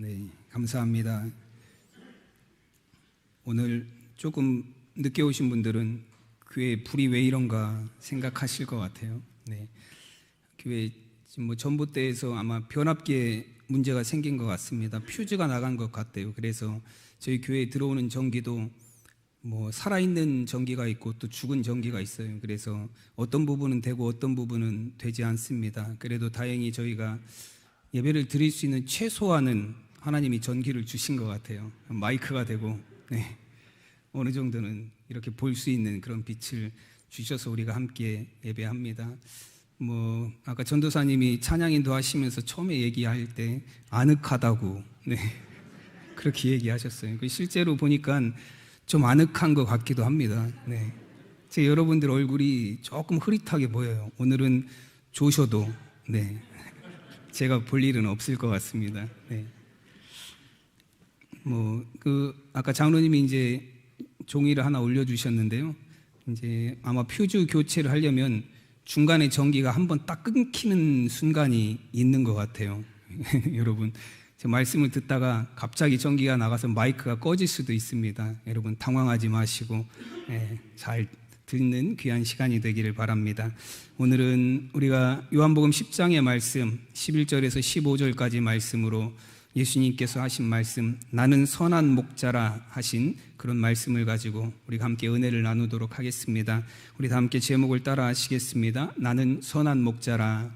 네, 감사합니다. 오늘 조금 늦게 오신 분들은 교회 불이 왜 이런가 생각하실 것 같아요. 네, 교회 지금 전봇대에서 아마 변압기에 문제가 생긴 것 같습니다. 퓨즈가 나간 것 같대요. 그래서 저희 교회에 들어오는 전기도 살아있는 전기가 있고 또 죽은 전기가 있어요. 그래서 어떤 부분은 되고 어떤 부분은 되지 않습니다. 그래도 다행히 저희가 예배를 드릴 수 있는 최소한은 하나님이 전기를 주신 것 같아요. 마이크가 되고 어느 정도는 이렇게 볼 수 있는 그런 빛을 주셔서 우리가 함께 예배합니다. 아까 전도사님이 찬양인도 하시면서 처음에 얘기할 때 아늑하다고 그렇게 얘기하셨어요. 실제로 보니까 좀 아늑한 것 같기도 합니다. 제 여러분들 얼굴이 조금 흐릿하게 보여요. 오늘은 조셔도 제가 볼 일은 없을 것 같습니다. 아까 장로님이 이제 종이를 하나 올려주셨는데요. 이제 아마 퓨즈 교체를 하려면 중간에 전기가 한번 딱 끊기는 순간이 있는 것 같아요. 여러분, 제 말씀을 듣다가 갑자기 전기가 나가서 마이크가 꺼질 수도 있습니다. 여러분 당황하지 마시고 잘 듣는 귀한 시간이 되기를 바랍니다. 오늘은 우리가 요한복음 10장의 말씀 11절에서 15절까지 말씀으로 예수님께서 하신 말씀, 나는 선한 목자라 하신 그런 말씀을 가지고 우리가 함께 은혜를 나누도록 하겠습니다. 우리 다 함께 제목을 따라 하시겠습니다. 나는 선한 목자라.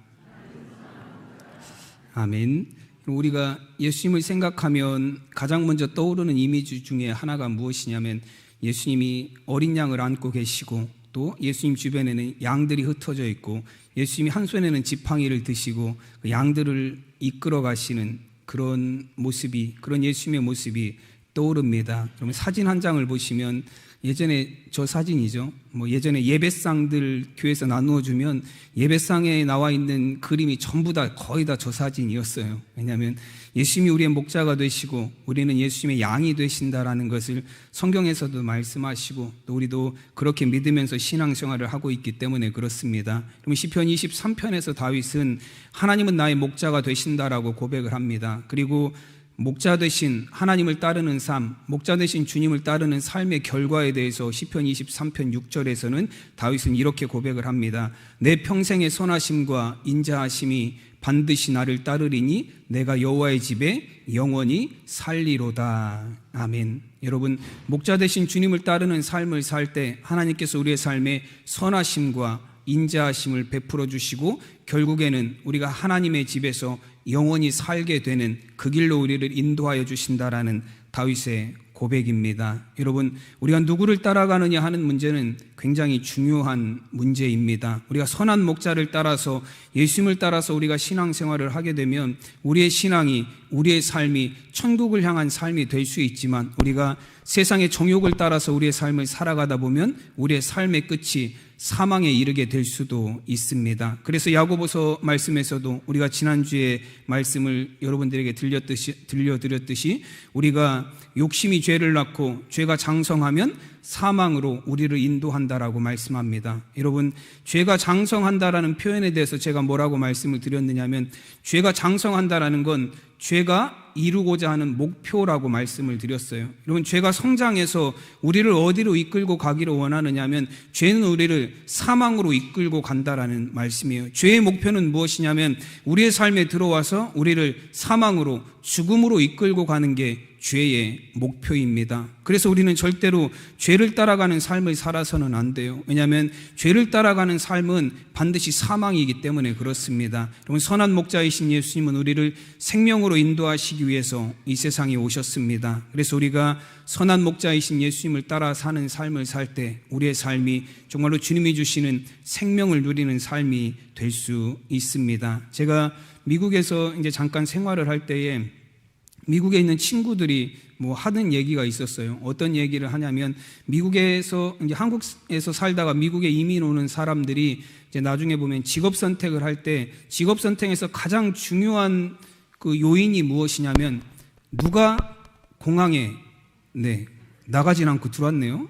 아멘. 우리가 예수님을 생각하면 가장 먼저 떠오르는 이미지 중에 하나가 무엇이냐면 예수님이 어린 양을 안고 계시고 또 예수님 주변에는 양들이 흩어져 있고 예수님이 한 손에는 지팡이를 드시고 그 양들을 이끌어 가시는 그런 모습이, 그런 예수님의 모습이 떠오릅니다. 그러면 사진 한 장을 보시면 예전에 저 사진이죠. 예전에 예배상들 교회에서 나누어 주면 예배상에 나와 있는 그림이 전부 다 거의 다 저 사진이었어요. 왜냐하면 예수님이 우리의 목자가 되시고 우리는 예수님의 양이 되신다라는 것을 성경에서도 말씀하시고 또 우리도 그렇게 믿으면서 신앙생활을 하고 있기 때문에 그렇습니다. 그럼 시편 23편에서 다윗은 하나님은 나의 목자가 되신다라고 고백을 합니다. 그리고 목자 되신 하나님을 따르는 삶, 목자 되신 주님을 따르는 삶의 결과에 대해서 시편 23편 6절에서는 다윗은 이렇게 고백을 합니다. 내 평생의 선하심과 인자하심이 반드시 나를 따르리니 내가 여호와의 집에 영원히 살리로다. 아멘. 여러분, 목자 되신 주님을 따르는 삶을 살 때 하나님께서 우리의 삶에 선하심과 인자하심을 베풀어 주시고 결국에는 우리가 하나님의 집에서 영원히 살게 되는 그 길로 우리를 인도하여 주신다라는 다윗의 고백입니다. 여러분, 우리가 누구를 따라가느냐 하는 문제는 굉장히 중요한 문제입니다. 우리가 선한 목자를 따라서 예수님을 따라서 우리가 신앙생활을 하게 되면 우리의 신앙이, 우리의 삶이 천국을 향한 삶이 될 수 있지만 우리가 세상의 정욕을 따라서 우리의 삶을 살아가다 보면 우리의 삶의 끝이 사망에 이르게 될 수도 있습니다. 그래서 야고보서 말씀에서도 우리가 지난주에 말씀을 여러분들에게 들려드렸듯이 우리가 욕심이 죄를 낳고 죄가 장성하면 사망으로 우리를 인도한다라고 말씀합니다. 여러분, 죄가 장성한다라는 표현에 대해서 제가 뭐라고 말씀을 드렸느냐면 죄가 장성한다라는 건 죄가 이루고자 하는 목표라고 말씀을 드렸어요. 여러분, 죄가 성장해서 우리를 어디로 이끌고 가기를 원하느냐면 죄는 우리를 사망으로 이끌고 간다라는 말씀이에요. 죄의 목표는 무엇이냐면 우리의 삶에 들어와서 우리를 사망으로, 죽음으로 이끌고 가는 게 죄의 목표입니다. 그래서 우리는 절대로 죄를 따라가는 삶을 살아서는 안 돼요. 왜냐하면 죄를 따라가는 삶은 반드시 사망이기 때문에 그렇습니다. 여러분, 선한 목자이신 예수님은 우리를 생명으로 인도하시기 위해서 이 세상에 오셨습니다. 그래서 우리가 선한 목자이신 예수님을 따라 사는 삶을 살 때 우리의 삶이 정말로 주님이 주시는 생명을 누리는 삶이 될 수 있습니다. 제가 미국에서 이제 잠깐 생활을 할 때에 미국에 있는 친구들이 하는 얘기가 있었어요. 어떤 얘기를 하냐면 미국에서 이제 한국에서 살다가 미국에 이민 오는 사람들이 이제 나중에 보면 직업 선택을 할 때 직업 선택에서 가장 중요한 그 요인이 무엇이냐면 누가 공항에 나가진 않고 들어왔네요.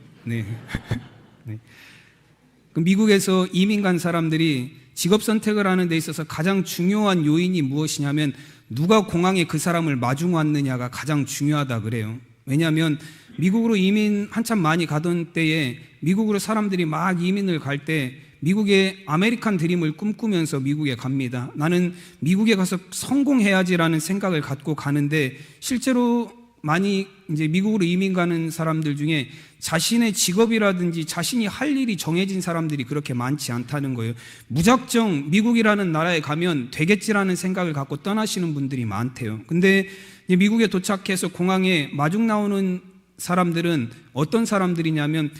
그 미국에서 이민 간 사람들이 직업 선택을 하는 데 있어서 가장 중요한 요인이 무엇이냐면 누가 공항에 그 사람을 마중 왔느냐가 가장 중요하다 그래요. 왜냐하면 미국으로 이민 한참 많이 가던 때에 미국으로 사람들이 막 이민을 갈 때 미국의 아메리칸 드림을 꿈꾸면서 미국에 갑니다. 나는 미국에 가서 성공해야지라는 생각을 갖고 가는데 실제로 많이 이제 미국으로 이민 가는 사람들 중에 자신의 직업이라든지 자신이 할 일이 정해진 사람들이 그렇게 많지 않다는 거예요. 무작정 미국이라는 나라에 가면 되겠지라는 생각을 갖고 떠나시는 분들이 많대요. 근데 이제 미국에 도착해서 공항에 마중 나오는 사람들은 어떤 사람들이냐면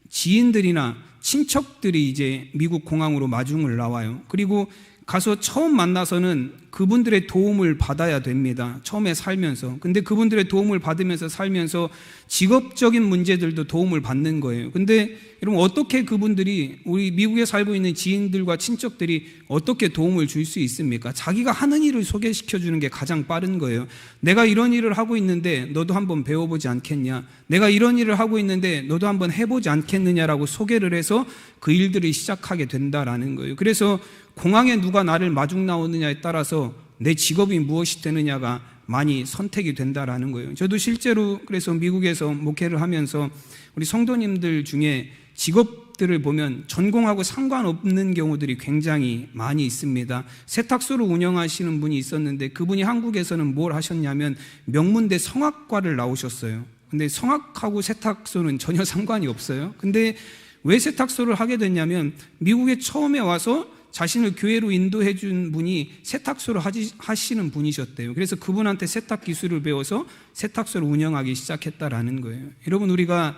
지인들이나 친척들이 이제 미국 공항으로 마중을 나와요. 그리고 가서 처음 만나서는 그분들의 도움을 받아야 됩니다. 처음에 살면서. 근데 그분들의 도움을 받으면서 살면서 직업적인 문제들도 도움을 받는 거예요. 근데 여러분 어떻게 그분들이 우리 미국에 살고 있는 지인들과 친척들이 어떻게 도움을 줄 수 있습니까? 자기가 하는 일을 소개시켜 주는 게 가장 빠른 거예요. 내가 이런 일을 하고 있는데 너도 한번 배워보지 않겠냐? 내가 이런 일을 하고 있는데 너도 한번 해보지 않겠느냐라고 소개를 해서 그 일들을 시작하게 된다라는 거예요. 그래서 공항에 누가 나를 마중 나오느냐에 따라서 내 직업이 무엇이 되느냐가 많이 선택이 된다라는 거예요. 저도 실제로 그래서 미국에서 목회를 하면서 우리 성도님들 중에 직업들을 보면 전공하고 상관없는 경우들이 굉장히 많이 있습니다. 세탁소를 운영하시는 분이 있었는데 그분이 한국에서는 뭘 하셨냐면 명문대 성악과를 나오셨어요. 근데 성악하고 세탁소는 전혀 상관이 없어요. 근데 왜 세탁소를 하게 됐냐면 미국에 처음에 와서 자신을 교회로 인도해 준 분이 세탁소를 하시는 분이셨대요. 그래서 그분한테 세탁 기술을 배워서 세탁소를 운영하기 시작했다라는 거예요. 여러분 우리가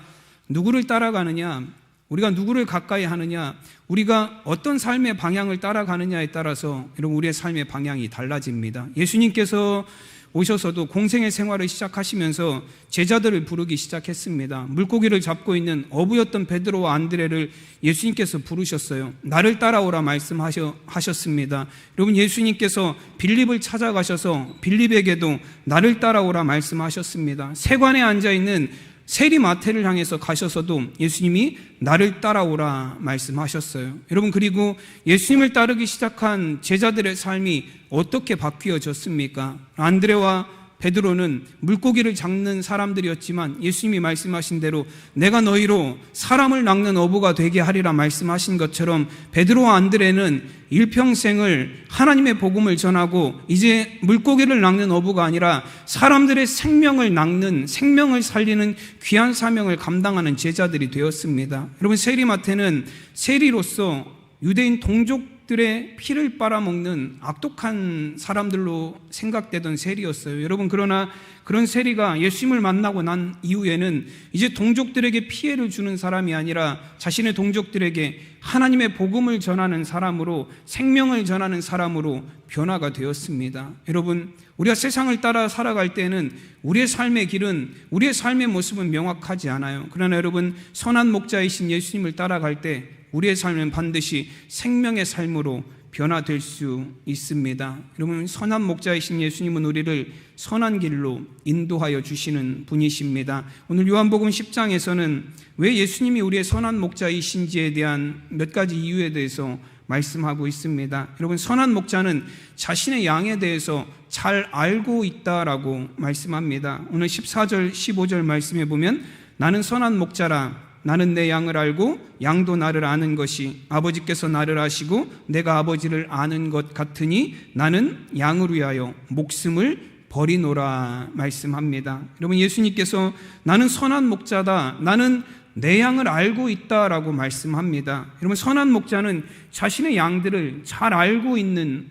누구를 따라가느냐, 우리가 누구를 가까이 하느냐, 우리가 어떤 삶의 방향을 따라가느냐에 따라서 여러분 우리의 삶의 방향이 달라집니다. 예수님께서 오셔서도 공생의 생활을 시작하시면서 제자들을 부르기 시작했습니다. 물고기를 잡고 있는 어부였던 베드로와 안드레를 예수님께서 부르셨어요. 나를 따라오라 말씀하셨습니다. 여러분 예수님께서 빌립을 찾아가셔서 빌립에게도 나를 따라오라 말씀하셨습니다. 세관에 앉아있는 세리마태를 향해서 가셔서도 예수님이 나를 따라오라 말씀하셨어요. 여러분 그리고 예수님을 따르기 시작한 제자들의 삶이 어떻게 바뀌어졌습니까? 안드레와 베드로는 물고기를 잡는 사람들이었지만 예수님이 말씀하신 대로 내가 너희로 사람을 낚는 어부가 되게 하리라 말씀하신 것처럼 베드로와 안드레는 일평생을 하나님의 복음을 전하고 이제 물고기를 낚는 어부가 아니라 사람들의 생명을 낚는, 생명을 살리는 귀한 사명을 감당하는 제자들이 되었습니다. 여러분 세리마태는 세리로서 유대인 동족들의 피를 빨아먹는 악독한 사람들로 생각되던 세리였어요. 여러분 그러나 그런 세리가 예수님을 만나고 난 이후에는 이제 동족들에게 피해를 주는 사람이 아니라 자신의 동족들에게 하나님의 복음을 전하는 사람으로, 생명을 전하는 사람으로 변화가 되었습니다. 여러분 우리가 세상을 따라 살아갈 때는 우리의 삶의 길은, 우리의 삶의 모습은 명확하지 않아요. 그러나 여러분 선한 목자이신 예수님을 따라갈 때 우리의 삶은 반드시 생명의 삶으로 변화될 수 있습니다. 여러분 선한 목자이신 예수님은 우리를 선한 길로 인도하여 주시는 분이십니다. 오늘 요한복음 10장에서는 왜 예수님이 우리의 선한 목자이신지에 대한 몇 가지 이유에 대해서 말씀하고 있습니다. 여러분 선한 목자는 자신의 양에 대해서 잘 알고 있다라고 말씀합니다. 오늘 14절 15절 말씀에 보면 나는 선한 목자라 나는 내 양을 알고 양도 나를 아는 것이 아버지께서 나를 아시고 내가 아버지를 아는 것 같으니 나는 양을 위하여 목숨을 버리노라 말씀합니다. 여러분 예수님께서 나는 선한 목자다, 나는 내 양을 알고 있다라고 말씀합니다. 여러분 선한 목자는 자신의 양들을 잘 알고 있는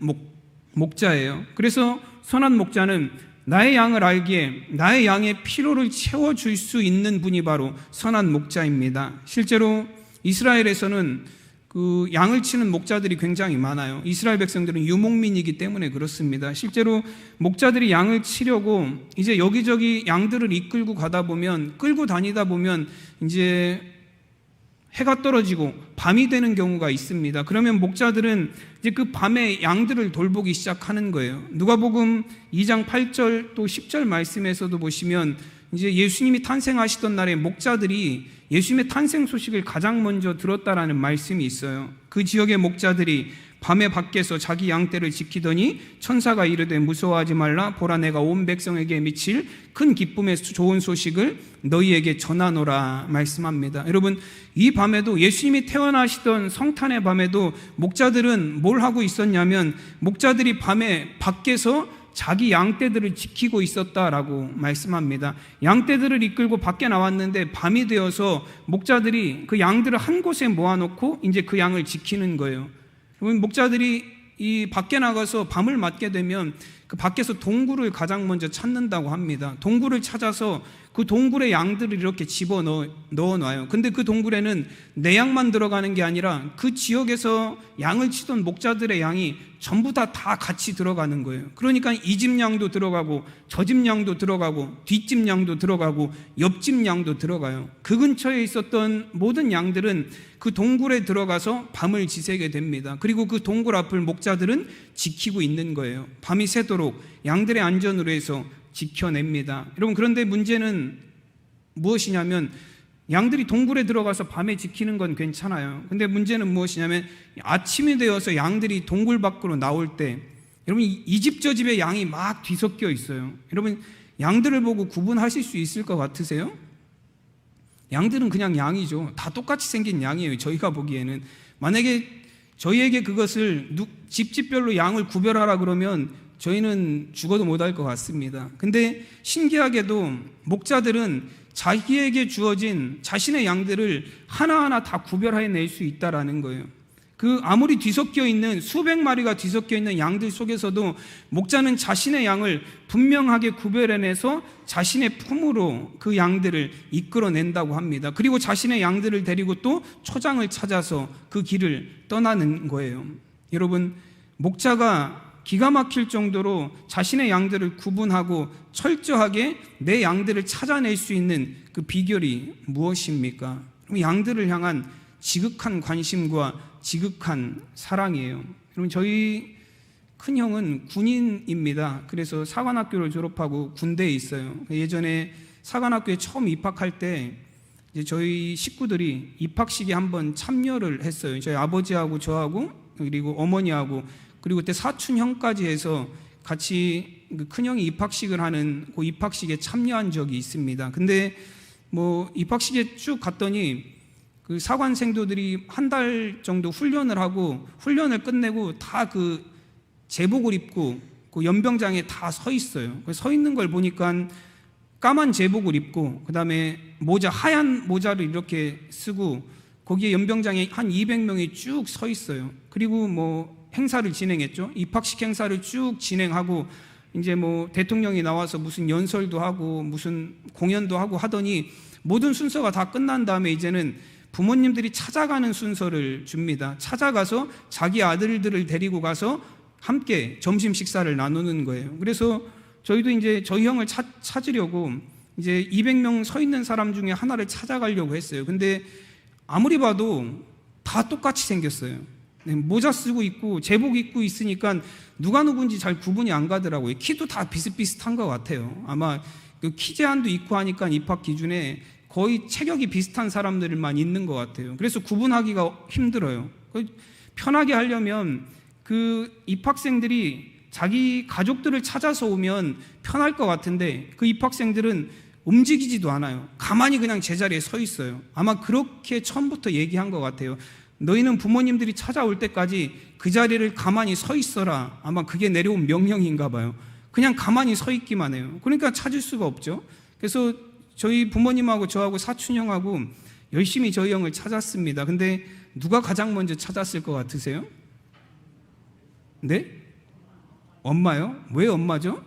목자예요. 그래서 선한 목자는 나의 양을 알기에 나의 양의 필요를 채워줄 수 있는 분이 바로 선한 목자입니다. 실제로 이스라엘에서는 그 양을 치는 목자들이 굉장히 많아요. 이스라엘 백성들은 유목민이기 때문에 그렇습니다. 실제로 목자들이 양을 치려고 이제 여기저기 양들을 이끌고 가다 보면, 끌고 다니다 보면 이제 해가 떨어지고 밤이 되는 경우가 있습니다. 그러면 목자들은 이제 그 밤에 양들을 돌보기 시작하는 거예요. 누가복음 2장 8절 또 10절 말씀에서도 보시면 이제 예수님이 탄생하시던 날에 목자들이 예수님의 탄생 소식을 가장 먼저 들었다라는 말씀이 있어요. 그 지역의 목자들이 밤에 밖에서 자기 양떼를 지키더니 천사가 이르되 무서워하지 말라. 보라, 내가 온 백성에게 미칠 큰 기쁨의 좋은 소식을 너희에게 전하노라 말씀합니다. 여러분, 이 밤에도 예수님이 태어나시던 성탄의 밤에도 목자들은 뭘 하고 있었냐면 목자들이 밤에 밖에서 자기 양떼들을 지키고 있었다라고 말씀합니다. 양떼들을 이끌고 밖에 나왔는데 밤이 되어서 목자들이 그 양들을 한 곳에 모아놓고 이제 그 양을 지키는 거예요. 목자들이 이 밖에 나가서 밤을 맞게 되면 그 밖에서 동굴을 가장 먼저 찾는다고 합니다. 동굴을 찾아서 그 동굴에 양들을 이렇게 넣어놔요. 근데 그 동굴에는 내 양만 들어가는 게 아니라 그 지역에서 양을 치던 목자들의 양이 전부 다 같이 들어가는 거예요. 그러니까 이 집 양도 들어가고 저 집 양도 들어가고 뒷집 양도 들어가고 옆집 양도 들어가요. 그 근처에 있었던 모든 양들은 그 동굴에 들어가서 밤을 지새게 됩니다. 그리고 그 동굴 앞을 목자들은 지키고 있는 거예요. 밤이 새도록 양들의 안전으로 해서 지켜냅니다. 여러분, 그런데 문제는 무엇이냐면 양들이 동굴에 들어가서 밤에 지키는 건 괜찮아요. 근데 문제는 무엇이냐면 아침이 되어서 양들이 동굴 밖으로 나올 때 여러분, 이 집 저 집에 양이 막 뒤섞여 있어요. 여러분, 양들을 보고 구분하실 수 있을 것 같으세요? 양들은 그냥 양이죠. 다 똑같이 생긴 양이에요. 저희가 보기에는. 만약에 저희에게 그것을 집집별로 양을 구별하라 그러면 저희는 죽어도 못할 것 같습니다. 근데 신기하게도 목자들은 자기에게 주어진 자신의 양들을 하나하나 다 구별해낼 수 있다라는 거예요. 그 아무리 뒤섞여 있는 수백 마리가 뒤섞여 있는 양들 속에서도 목자는 자신의 양을 분명하게 구별해내서 자신의 품으로 그 양들을 이끌어낸다고 합니다. 그리고 자신의 양들을 데리고 또 초장을 찾아서 그 길을 떠나는 거예요. 여러분, 목자가 기가 막힐 정도로 자신의 양들을 구분하고 철저하게 내 양들을 찾아낼 수 있는 그 비결이 무엇입니까? 양들을 향한 지극한 관심과 지극한 사랑이에요. 여러분, 저희 큰형은 군인입니다. 그래서 사관학교를 졸업하고 군대에 있어요. 예전에 사관학교에 처음 입학할 때 이제 저희 식구들이 입학식에 한번 참여를 했어요. 저희 아버지하고 저하고 그리고 어머니하고 그리고 그때 사촌 형까지 해서 같이 그 큰형이 입학식을 하는 그 입학식에 참여한 적이 있습니다. 근데 뭐 입학식에 쭉 갔더니 그 사관생도들이 한 달 정도 훈련을 하고 훈련을 끝내고 다 그 제복을 입고 그 연병장에 다 서 있어요. 서 있는 걸 보니까 까만 제복을 입고 그 다음에 하얀 모자를 이렇게 쓰고 거기에 연병장에 한 200명이 쭉 서 있어요. 그리고 뭐 행사를 진행했죠. 입학식 행사를 쭉 진행하고 이제 뭐 대통령이 나와서 무슨 연설도 하고 무슨 공연도 하고 하더니 모든 순서가 다 끝난 다음에 이제는 부모님들이 찾아가는 순서를 줍니다. 찾아가서 자기 아들들을 데리고 가서 함께 점심 식사를 나누는 거예요. 그래서 저희도 이제 저희 형을 찾으려고 이제 200명 서 있는 사람 중에 하나를 찾아가려고 했어요. 근데 아무리 봐도 다 똑같이 생겼어요. 모자 쓰고 있고 제복 입고 있으니까 누가 누군지 잘 구분이 안 가더라고요. 키도 다 비슷비슷한 것 같아요. 아마 그 키 제한도 있고 하니까 입학 기준에 거의 체격이 비슷한 사람들만 있는 것 같아요. 그래서 구분하기가 힘들어요. 편하게 하려면 그 입학생들이 자기 가족들을 찾아서 오면 편할 것 같은데 그 입학생들은 움직이지도 않아요. 가만히 그냥 제자리에 서 있어요. 아마 그렇게 처음부터 얘기한 것 같아요. 너희는 부모님들이 찾아올 때까지 그 자리를 가만히 서 있어라. 아마 그게 내려온 명령인가 봐요. 그냥 가만히 서 있기만 해요. 그러니까 찾을 수가 없죠. 그래서 저희 부모님하고 저하고 사촌 형하고 열심히 저희 형을 찾았습니다. 근데 누가 가장 먼저 찾았을 것 같으세요? 네? 엄마요? 왜 엄마죠?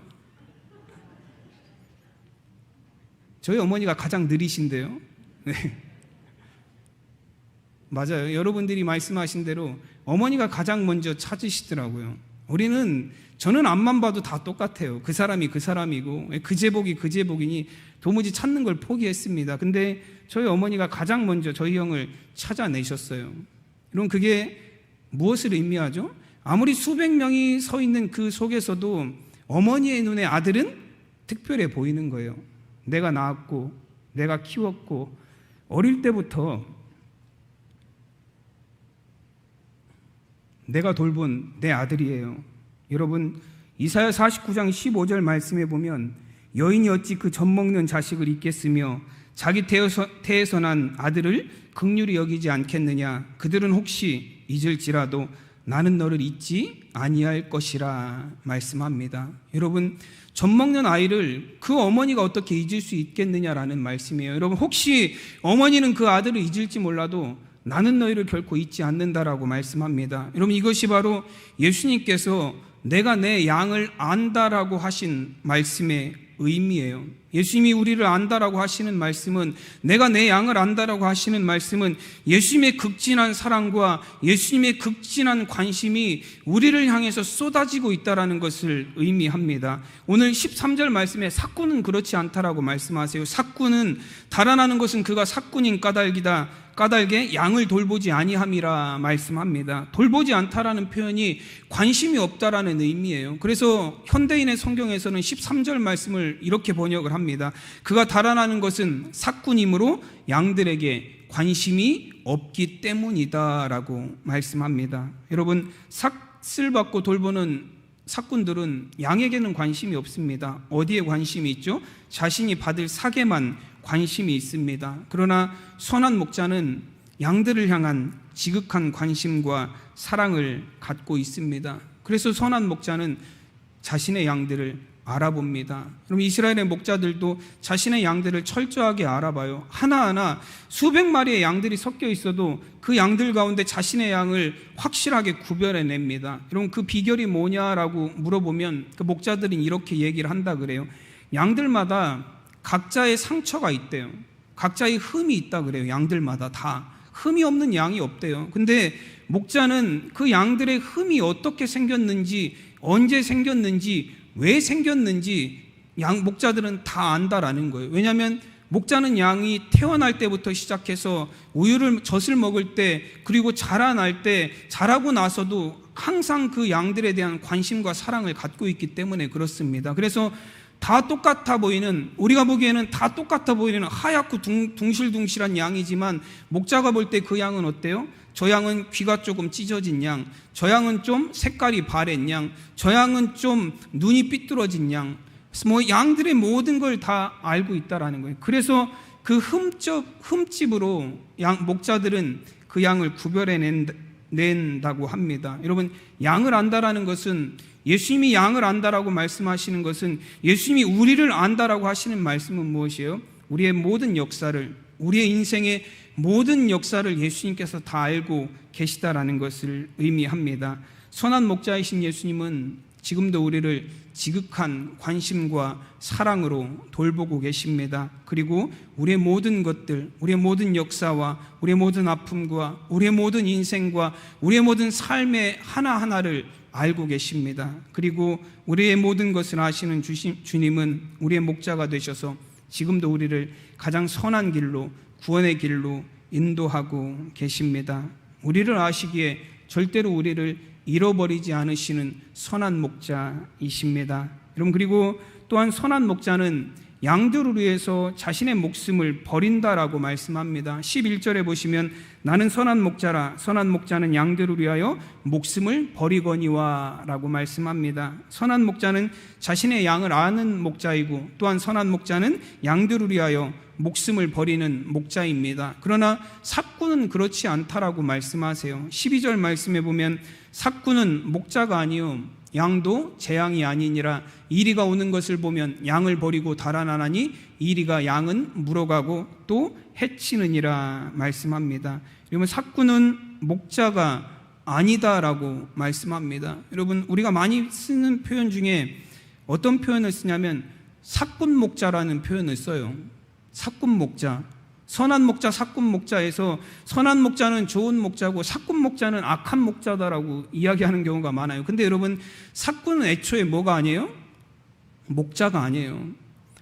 저희 어머니가 가장 느리신데요. 네. 맞아요. 여러분들이 말씀하신 대로 어머니가 가장 먼저 찾으시더라고요. 저는 앞만 봐도 다 똑같아요. 그 사람이 그 사람이고 그 제복이 그 제복이니 도무지 찾는 걸 포기했습니다. 근데 저희 어머니가 가장 먼저 저희 형을 찾아내셨어요. 여러분, 그게 무엇을 의미하죠? 아무리 수백 명이 서 있는 그 속에서도 어머니의 눈에 아들은 특별해 보이는 거예요. 내가 낳았고 내가 키웠고 어릴 때부터 내가 돌본 내 아들이에요. 여러분, 이사야 49장 15절 말씀에 보면 여인이 어찌 그 젖먹는 자식을 잊겠으며 자기 태에서 난 아들을 긍휼히 여기지 않겠느냐. 그들은 혹시 잊을지라도 나는 너를 잊지 아니할 것이라 말씀합니다. 여러분, 젖먹는 아이를 그 어머니가 어떻게 잊을 수 있겠느냐라는 말씀이에요. 여러분, 혹시 어머니는 그 아들을 잊을지 몰라도 나는 너희를 결코 잊지 않는다라고 말씀합니다. 여러분, 이것이 바로 예수님께서 내가 내 양을 안다라고 하신 말씀의 의미예요. 예수님이 우리를 안다라고 하시는 말씀은, 내가 내 양을 안다라고 하시는 말씀은 예수님의 극진한 사랑과 예수님의 극진한 관심이 우리를 향해서 쏟아지고 있다라는 것을 의미합니다. 오늘 13절 말씀에 삭군은 그렇지 않다라고 말씀하세요. 삭군은, 달아나는 것은 그가 삭군인 까닭에 양을 돌보지 아니함이라 말씀합니다. 돌보지 않다라는 표현이 관심이 없다라는 의미예요. 그래서 현대인의 성경에서는 13절 말씀을 이렇게 번역을 합니다. 그가 달아나는 것은 삭군이므로 양들에게 관심이 없기 때문이다라고 말씀합니다. 여러분, 삭을 받고 돌보는 삭군들은 양에게는 관심이 없습니다. 어디에 관심이 있죠? 자신이 받을 삭에만 관심이 있습니다. 그러나 선한 목자는 양들을 향한 지극한 관심과 사랑을 갖고 있습니다. 그래서 선한 목자는 자신의 양들을 알아봅니다. 그럼 이스라엘의 목자들도 자신의 양들을 철저하게 알아봐요. 하나하나 수백 마리의 양들이 섞여 있어도 그 양들 가운데 자신의 양을 확실하게 구별해냅니다. 여러분, 그 비결이 뭐냐라고 물어보면 그 목자들은 이렇게 얘기를 한다 그래요. 양들마다 각자의 상처가 있대요. 각자의 흠이 있다 그래요. 양들마다 다 흠이 없는 양이 없대요. 근데 목자는 그 양들의 흠이 어떻게 생겼는지, 언제 생겼는지, 왜 생겼는지 목자들은 다 안다라는 거예요. 왜냐하면 목자는 양이 태어날 때부터 시작해서 젖을 먹을 때, 그리고 자라날 때, 자라고 나서도 항상 그 양들에 대한 관심과 사랑을 갖고 있기 때문에 그렇습니다. 그래서 다 똑같아 보이는, 우리가 보기에는 다 똑같아 보이는 하얗고 둥실둥실한 양이지만 목자가 볼 때 그 양은 어때요? 저 양은 귀가 조금 찢어진 양, 저 양은 좀 색깔이 바랜 양, 저 양은 좀 눈이 삐뚤어진 양, 양들의 모든 걸 다 알고 있다라는 거예요. 그래서 그 흠집으로 목자들은 그 양을 구별해낸다고 합니다. 여러분, 양을 안다라는 것은, 예수님이 양을 안다라고 말씀하시는 것은, 예수님이 우리를 안다라고 하시는 말씀은 무엇이에요? 우리의 모든 역사를, 우리의 인생의 모든 역사를 예수님께서 다 알고 계시다라는 것을 의미합니다. 선한 목자이신 예수님은 지금도 우리를 지극한 관심과 사랑으로 돌보고 계십니다. 그리고 우리의 모든 것들, 우리의 모든 역사와 우리의 모든 아픔과 우리의 모든 인생과 우리의 모든 삶의 하나하나를 알고 계십니다. 그리고 우리의 모든 것을 아시는 주님은 우리의 목자가 되셔서 지금도 우리를 가장 선한 길로, 구원의 길로 인도하고 계십니다. 우리를 아시기에 절대로 우리를 잃어버리지 않으시는 선한 목자이십니다. 여러분, 그리고 또한 선한 목자는 양들을 위해서 자신의 목숨을 버린다라고 말씀합니다. 11절에 보시면 나는 선한 목자라, 선한 목자는 양들을 위하여 목숨을 버리거니와 라고 말씀합니다. 선한 목자는 자신의 양을 아는 목자이고, 또한 선한 목자는 양들을 위하여 목숨을 버리는 목자입니다. 그러나 삭군은 그렇지 않다라고 말씀하세요. 12절 말씀에 보면 삭군은 목자가 아니요 양도 제 양이 아니니라. 이리가 오는 것을 보면 양을 버리고 달아나나니 이리가 양은 물어가고 또 해치느니라 말씀합니다. 여러분, 삭군은 목자가 아니다라고 말씀합니다. 여러분, 우리가 많이 쓰는 표현 중에 어떤 표현을 쓰냐면 삭군 목자라는 표현을 써요. 삭군 목자, 선한 목자, 삭군 목자에서 선한 목자는 좋은 목자고 삭군 목자는 악한 목자다라고 이야기하는 경우가 많아요. 근데 여러분, 삭군은 애초에 뭐가 아니에요? 목자가 아니에요.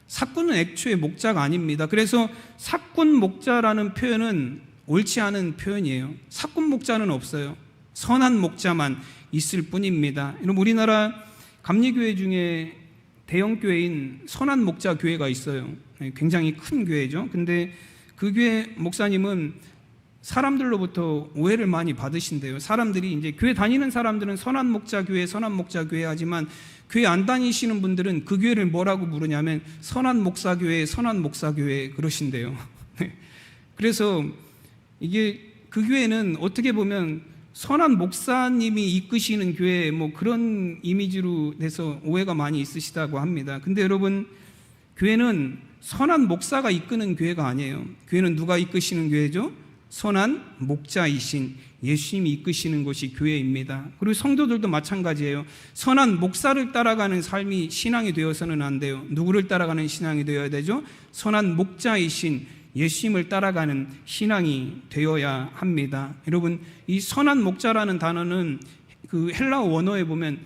삭군은 애초에 목자가 아닙니다. 그래서 삭군 목자라는 표현은 옳지 않은 표현이에요. 삭군 목자는 없어요. 선한 목자만 있을 뿐입니다. 여러분, 우리나라 감리교회 중에 대형 교회인 선한 목자 교회가 있어요. 굉장히 큰 교회죠. 근데 그 교회 목사님은 사람들로부터 오해를 많이 받으신대요. 사람들이 이제 교회 다니는 사람들은 선한 목자 교회, 선한 목자 교회 하지만 교회 안 다니시는 분들은 그 교회를 뭐라고 부르냐면 선한 목사 교회, 선한 목사 교회 그러신대요. 그래서 이게 그 교회는 어떻게 보면 선한 목사님이 이끄시는 교회 뭐 그런 이미지로 돼서 오해가 많이 있으시다고 합니다. 근데 여러분, 교회는 선한 목사가 이끄는 교회가 아니에요. 교회는 누가 이끄시는 교회죠? 선한 목자이신 예수님이 이끄시는 것이 교회입니다. 그리고 성도들도 마찬가지예요. 선한 목사를 따라가는 삶이 신앙이 되어서는 안 돼요. 누구를 따라가는 신앙이 되어야 되죠? 선한 목자이신 예수님을 따라가는 신앙이 되어야 합니다. 여러분, 이 선한 목자라는 단어는 그 헬라어 원어에 보면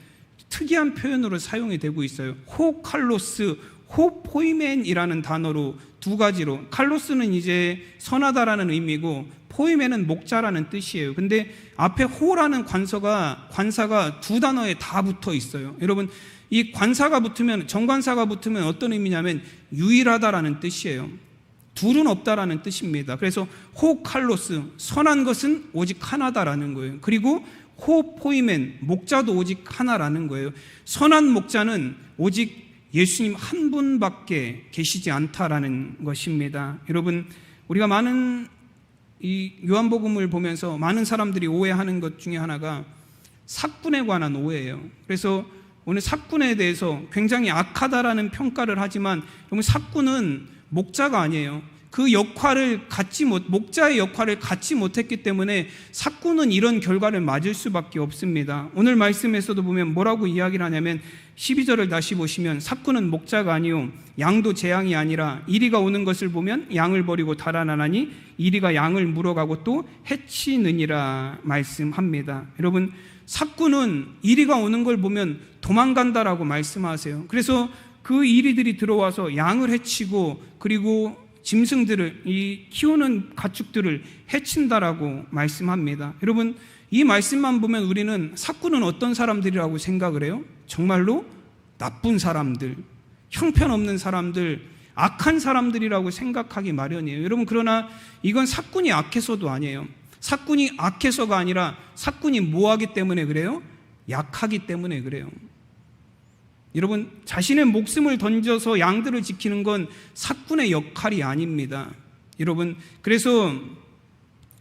특이한 표현으로 사용이 되고 있어요. 호칼로스, 호포이멘이라는 단어로 두 가지로, 칼로스는 이제 선하다라는 의미고 포이멘은 목자라는 뜻이에요. 근데 앞에 호라는 관사가 두 단어에 다 붙어 있어요. 여러분, 이 관사가 붙으면, 정관사가 붙으면 어떤 의미냐면 유일하다라는 뜻이에요. 둘은 없다라는 뜻입니다. 그래서 호칼로스, 선한 것은 오직 하나다라는 거예요. 그리고 호포이멘, 목자도 오직 하나라는 거예요. 선한 목자는 오직 예수님 한 분밖에 계시지 않다라는 것입니다. 여러분, 우리가 많은 이 요한복음을 보면서 많은 사람들이 오해하는 것 중에 하나가 삭군에 관한 오해예요. 그래서 오늘 삭군에 대해서 굉장히 악하다라는 평가를 하지만 여러분, 삭군은 목자가 아니에요. 그 역할을 목자의 역할을 갖지 못했기 때문에 삭군은 이런 결과를 맞을 수밖에 없습니다. 오늘 말씀에서도 보면 뭐라고 이야기를 하냐면 12절을 다시 보시면 삭군은 목자가 아니요 양도 제 양이 아니라 이리가 오는 것을 보면 양을 버리고 달아나나니 이리가 양을 물어가고 또 해치느니라 말씀합니다. 여러분, 삭군은 이리가 오는 걸 보면 도망간다라고 말씀하세요. 그래서 그 이리들이 들어와서 양을 해치고 그리고 짐승들을, 이 키우는 가축들을 해친다라고 말씀합니다. 여러분, 이 말씀만 보면 우리는 삭군은 어떤 사람들이라고 생각을 해요? 정말로 나쁜 사람들, 형편없는 사람들, 악한 사람들이라고 생각하기 마련이에요. 여러분, 그러나 이건 삭군이 악해서도 아니에요. 삭군이 악해서가 아니라 삭군이 뭐하기 때문에 그래요? 약하기 때문에 그래요. 여러분, 자신의 목숨을 던져서 양들을 지키는 건 삭군의 역할이 아닙니다. 여러분, 그래서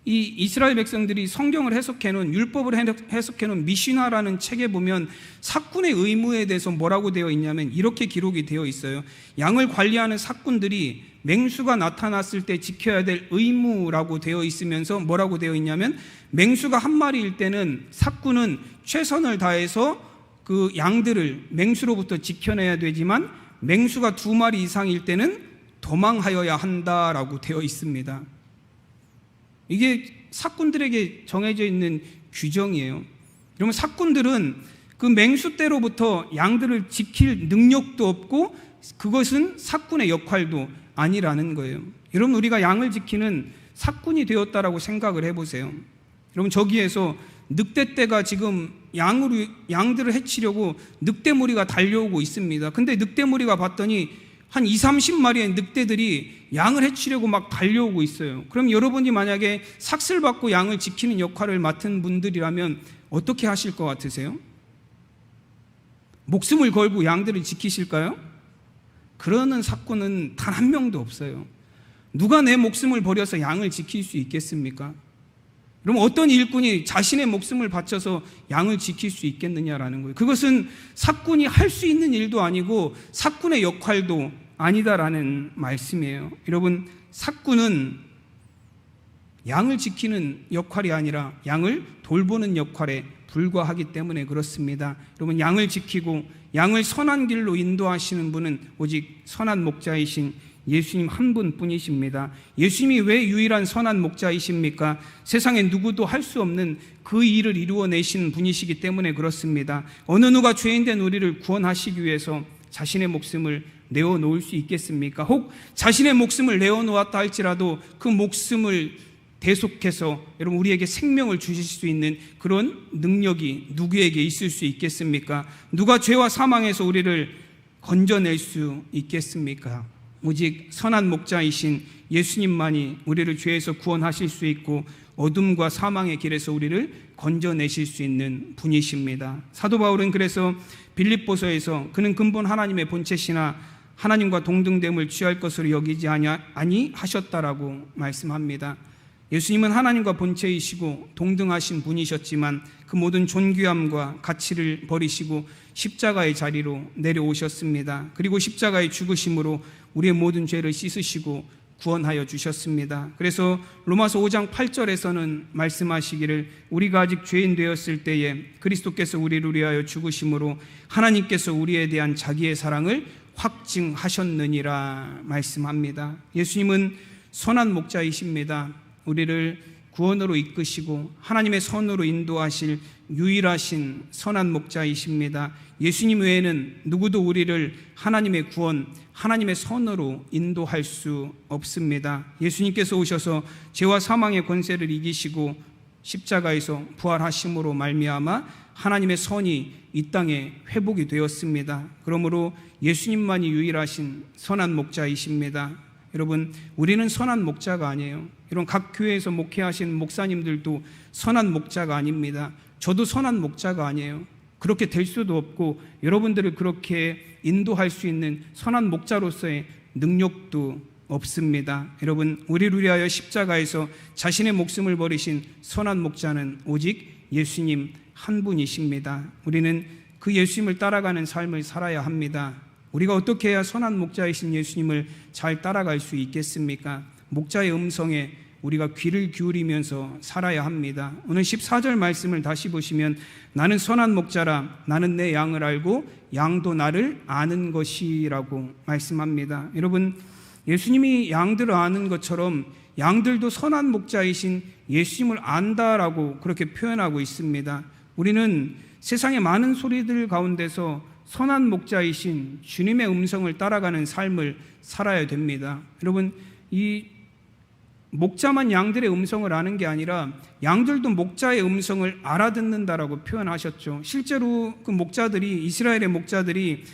이 이스라엘 백성들이 성경을 해석해놓은, 율법을 해석해놓은 미시나라는 책에 보면 삭군의 의무에 대해서 뭐라고 되어 있냐면 이렇게 기록이 되어 있어요. 양을 관리하는 삭군들이 맹수가 나타났을 때 지켜야 될 의무라고 되어 있으면서 뭐라고 되어 있냐면 맹수가 한 마리일 때는 삭군은 최선을 다해서 그 양들을 맹수로부터 지켜내야 되지만 맹수가 2마리 이상일 때는 도망하여야 한다라고 되어 있습니다. 이게 삭군들에게 정해져 있는 규정이에요. 여러분, 삭군들은 그 맹수떼로부터 양들을 지킬 능력도 없고 그것은 삭군의 역할도 아니라는 거예요. 여러분, 우리가 양을 지키는 삭군이 되었다라고 생각을 해보세요. 여러분, 저기에서 늑대떼가 지금 양들을 해치려고 늑대무리가 달려오고 있습니다. 근데 늑대무리가 봤더니 한 20-30마리의 늑대들이 양을 해치려고 막 달려오고 있어요. 그럼 여러분이 만약에 삭슬 받고 양을 지키는 역할을 맡은 분들이라면 어떻게 하실 것 같으세요? 목숨을 걸고 양들을 지키실까요? 그러는 삭군은 단 한 명도 없어요. 누가 내 목숨을 버려서 양을 지킬 수 있겠습니까? 그럼 어떤 일꾼이 자신의 목숨을 바쳐서 양을 지킬 수 있겠느냐라는 거예요. 그것은 삭군이 할 수 있는 일도 아니고 삭군의 역할도 아니다라는 말씀이에요. 여러분, 삭군은 양을 지키는 역할이 아니라 양을 돌보는 역할에 불과하기 때문에 그렇습니다. 여러분, 양을 지키고 양을 선한 길로 인도하시는 분은 오직 선한 목자이신 예수님 한 분뿐이십니다. 예수님이 왜 유일한 선한 목자이십니까? 세상에 누구도 할 수 없는 그 일을 이루어내신 분이시기 때문에 그렇습니다. 어느 누가 죄인된 우리를 구원하시기 위해서 자신의 목숨을 내어놓을 수 있겠습니까? 혹 자신의 목숨을 내어놓았다 할지라도 그 목숨을 대속해서 여러분 우리에게 생명을 주실 수 있는 그런 능력이 누구에게 있을 수 있겠습니까? 누가 죄와 사망에서 우리를 건져낼 수 있겠습니까? 오직 선한 목자이신 예수님만이 우리를 죄에서 구원하실 수 있고 어둠과 사망의 길에서 우리를 건져내실 수 있는 분이십니다. 사도 바울은 그래서 빌립보서에서 그는 근본 하나님의 본체시나 하나님과 동등됨을 취할 것으로 여기지 아니하셨다라고 말씀합니다. 예수님은 하나님과 본체이시고 동등하신 분이셨지만 그 모든 존귀함과 가치를 버리시고 십자가의 자리로 내려오셨습니다. 그리고 십자가의 죽으심으로 우리의 모든 죄를 씻으시고 구원하여 주셨습니다. 그래서 로마서 5장 8절에서는 말씀하시기를 우리가 아직 죄인 되었을 때에 그리스도께서 우리를 위하여 죽으심으로 하나님께서 우리에 대한 자기의 사랑을 확증하셨느니라 말씀합니다. 예수님은 선한 목자이십니다. 우리를 구원으로 이끄시고 하나님의 선으로 인도하실 유일하신 선한 목자이십니다. 예수님 외에는 누구도 우리를 하나님의 구원, 하나님의 선으로 인도할 수 없습니다. 예수님께서 오셔서 죄와 사망의 권세를 이기시고 십자가에서 부활하심으로 말미암아 하나님의 선이 이 땅에 회복이 되었습니다. 그러므로 예수님만이 유일하신 선한 목자이십니다. 여러분, 우리는 선한 목자가 아니에요. 이런 각 교회에서 목회하시는 목사님들도 선한 목자가 아닙니다. 저도 선한 목자가 아니에요. 그렇게 될 수도 없고 여러분들을 그렇게 인도할 수 있는 선한 목자로서의 능력도 없습니다. 여러분, 우리를 위하여 십자가에서 자신의 목숨을 버리신 선한 목자는 오직 예수님 한 분이십니다. 우리는 그 예수님을 따라가는 삶을 살아야 합니다. 우리가 어떻게 해야 선한 목자이신 예수님을 잘 따라갈 수 있겠습니까? 목자의 음성에 우리가 귀를 기울이면서 살아야 합니다. 오늘 14절 말씀을 다시 보시면 나는 선한 목자라 나는 내 양을 알고 양도 나를 아는 것이라고 말씀합니다. 여러분, 예수님이 양들을 아는 것처럼 양들도 선한 목자이신 예수님을 안다라고 그렇게 표현하고 있습니다. 우리는 세상의 많은 소리들 가운데서 선한 목자이신 주님의 음성을 따라가는 삶을 살아야 됩니다. 여러분, 이 목자만 양들의 음성을 아는 게 아니라 양들도 목자의 음성을 알아듣는다라고 표현하셨죠. 실제로 그 목자들이, 이스라엘의 목자들이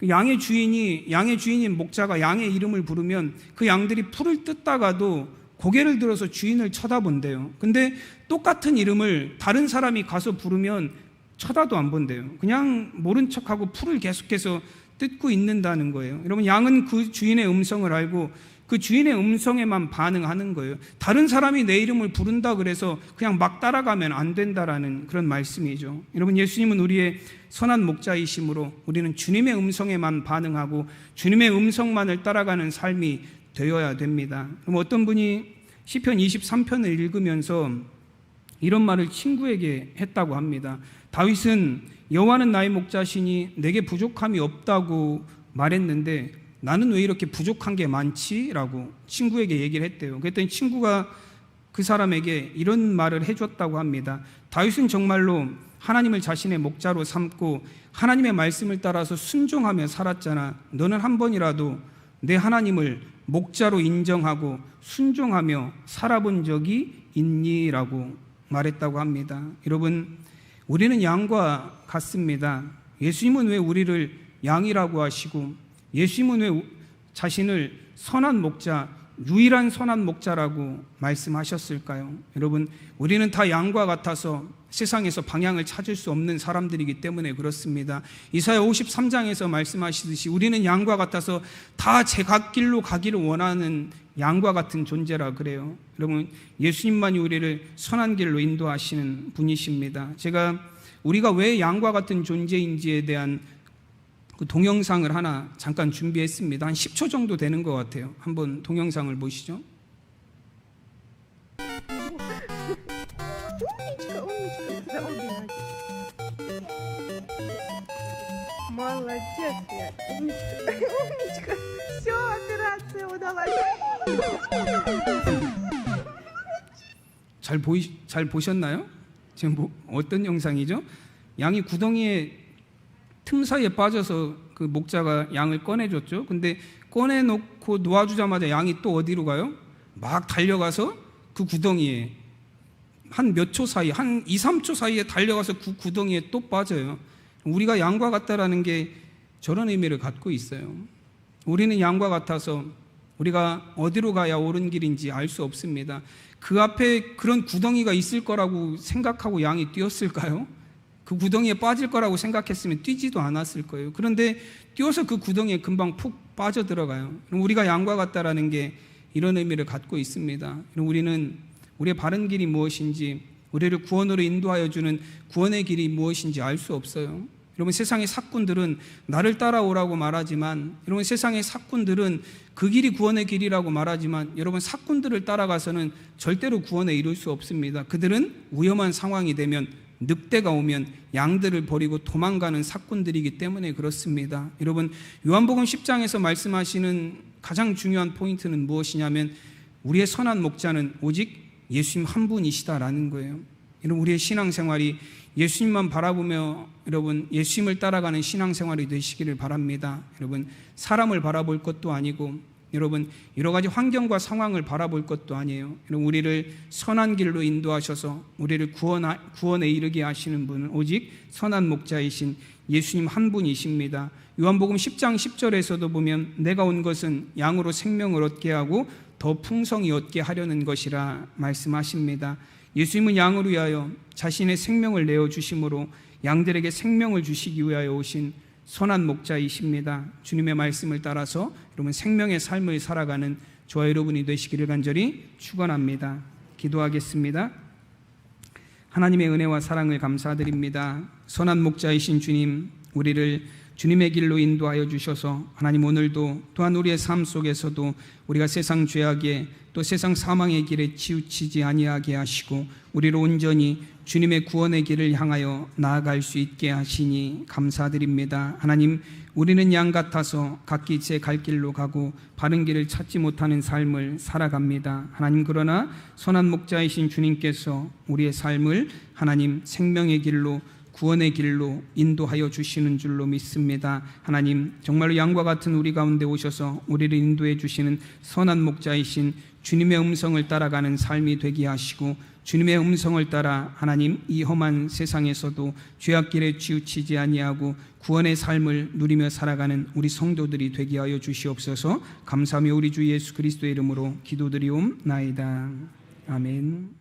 양의 주인인 목자가 양의 이름을 부르면 그 양들이 풀을 뜯다가도 고개를 들어서 주인을 쳐다본대요. 근데 똑같은 이름을 다른 사람이 가서 부르면 쳐다도 안 본대요. 그냥 모른 척하고 풀을 계속해서 뜯고 있는다는 거예요. 여러분, 양은 그 주인의 음성을 알고 그 주인의 음성에만 반응하는 거예요. 다른 사람이 내 이름을 부른다 그래서 그냥 막 따라가면 안 된다라는 그런 말씀이죠. 여러분, 예수님은 우리의 선한 목자이심으로 우리는 주님의 음성에만 반응하고 주님의 음성만을 따라가는 삶이 되어야 됩니다. 그럼 어떤 분이 시편 23편을 읽으면서 이런 말을 친구에게 했다고 합니다. 다윗은 여호와는 나의 목자시니 내게 부족함이 없다고 말했는데 나는 왜 이렇게 부족한 게 많지? 라고 친구에게 얘기를 했대요. 그랬더니 친구가 그 사람에게 이런 말을 해줬다고 합니다. 다윗은 정말로 하나님을 자신의 목자로 삼고 하나님의 말씀을 따라서 순종하며 살았잖아. 너는 한 번이라도 내 하나님을 목자로 인정하고 순종하며 살아본 적이 있니? 라고 말했다고 합니다. 여러분, 우리는 양과 같습니다. 예수님은 왜 우리를 양이라고 하시고 예수님은 왜 자신을 선한 목자, 유일한 선한 목자라고 말씀하셨을까요? 여러분, 우리는 다 양과 같아서 세상에서 방향을 찾을 수 없는 사람들이기 때문에 그렇습니다. 이사야 53장에서 말씀하시듯이 우리는 양과 같아서 다 제갓길로 가기를 원하는 양과 같은 존재라 그래요. 여러분, 예수님만이 우리를 선한 길로 인도하시는 분이십니다. 제가 우리가 왜 양과 같은 존재인지에 대한 그 동영상을 하나 잠깐 준비했습니다. 한 10초 정도 되는 것 같아요. 한번 동영상을 보시죠. Молодец, я. Умничка. Умничка. Все, операция удалась. 잘 보셨나요? 지금 어떤 영상이죠? 양이 구덩이에 틈 사이에 빠져서 그 목자가 양을 꺼내줬죠. 근데 꺼내놓고 놓아주자마자 양이 또 어디로 가요? 막 달려가서 그 구덩이에 한 몇 초 사이, 한 2, 3초 사이에 달려가서 그 구덩이에 또 빠져요. 우리가 양과 같다라는 게 저런 의미를 갖고 있어요. 우리는 양과 같아서 우리가 어디로 가야 옳은 길인지 알 수 없습니다. 그 앞에 그런 구덩이가 있을 거라고 생각하고 양이 뛰었을까요? 그 구덩이에 빠질 거라고 생각했으면 뛰지도 않았을 거예요. 그런데 뛰어서 그 구덩이에 금방 푹 빠져들어가요. 우리가 양과 같다라는 게 이런 의미를 갖고 있습니다. 우리는 우리의 바른 길이 무엇인지, 우리를 구원으로 인도하여 주는 구원의 길이 무엇인지 알 수 없어요. 여러분, 세상의 사꾼들은 나를 따라오라고 말하지만, 여러분, 세상의 사꾼들은 그 길이 구원의 길이라고 말하지만, 여러분, 사꾼들을 따라가서는 절대로 구원에 이룰 수 없습니다. 그들은 위험한 상황이 되면, 늑대가 오면 양들을 버리고 도망가는 사꾼들이기 때문에 그렇습니다. 여러분, 요한복음 10장에서 말씀하시는 가장 중요한 포인트는 무엇이냐면, 우리의 선한 목자는 오직 예수님 한 분이시다라는 거예요. 여러분, 우리의 신앙생활이 예수님만 바라보며 여러분 예수님을 따라가는 신앙생활이 되시기를 바랍니다. 여러분, 사람을 바라볼 것도 아니고, 여러분, 여러 가지 환경과 상황을 바라볼 것도 아니에요. 여러분, 우리를 선한 길로 인도하셔서 우리를 구원에 이르게 하시는 분은 오직 선한 목자이신 예수님 한 분이십니다. 요한복음 10장 10절에서도 보면 내가 온 것은 양으로 생명을 얻게 하고 더 풍성히 얻게 하려는 것이라 말씀하십니다. 예수님은 양을 위하여 자신의 생명을 내어주심으로 양들에게 생명을 주시기 위하여 오신 선한 목자이십니다. 주님의 말씀을 따라서 여러분 생명의 삶을 살아가는 저와 여러분이 되시기를 간절히 축원합니다. 기도하겠습니다. 하나님의 은혜와 사랑을 감사드립니다. 선한 목자이신 주님, 우리를 주님의 길로 인도하여 주셔서 하나님, 오늘도 또한 우리의 삶 속에서도 우리가 세상 죄악에 또 세상 사망의 길에 치우치지 아니하게 하시고 우리를 온전히 주님의 구원의 길을 향하여 나아갈 수 있게 하시니 감사드립니다. 하나님, 우리는 양 같아서 각기 제 갈 길로 가고 바른 길을 찾지 못하는 삶을 살아갑니다. 하나님, 그러나 선한 목자이신 주님께서 우리의 삶을 하나님 생명의 길로 구원의 길로 인도하여 주시는 줄로 믿습니다. 하나님, 정말로 양과 같은 우리 가운데 오셔서 우리를 인도해 주시는 선한 목자이신 주님의 음성을 따라가는 삶이 되게 하시고 주님의 음성을 따라 하나님 이 험한 세상에서도 죄악길에 치우치지 아니하고 구원의 삶을 누리며 살아가는 우리 성도들이 되게 하여 주시옵소서. 감사하며 우리 주 예수 그리스도의 이름으로 기도드리옵나이다. 아멘.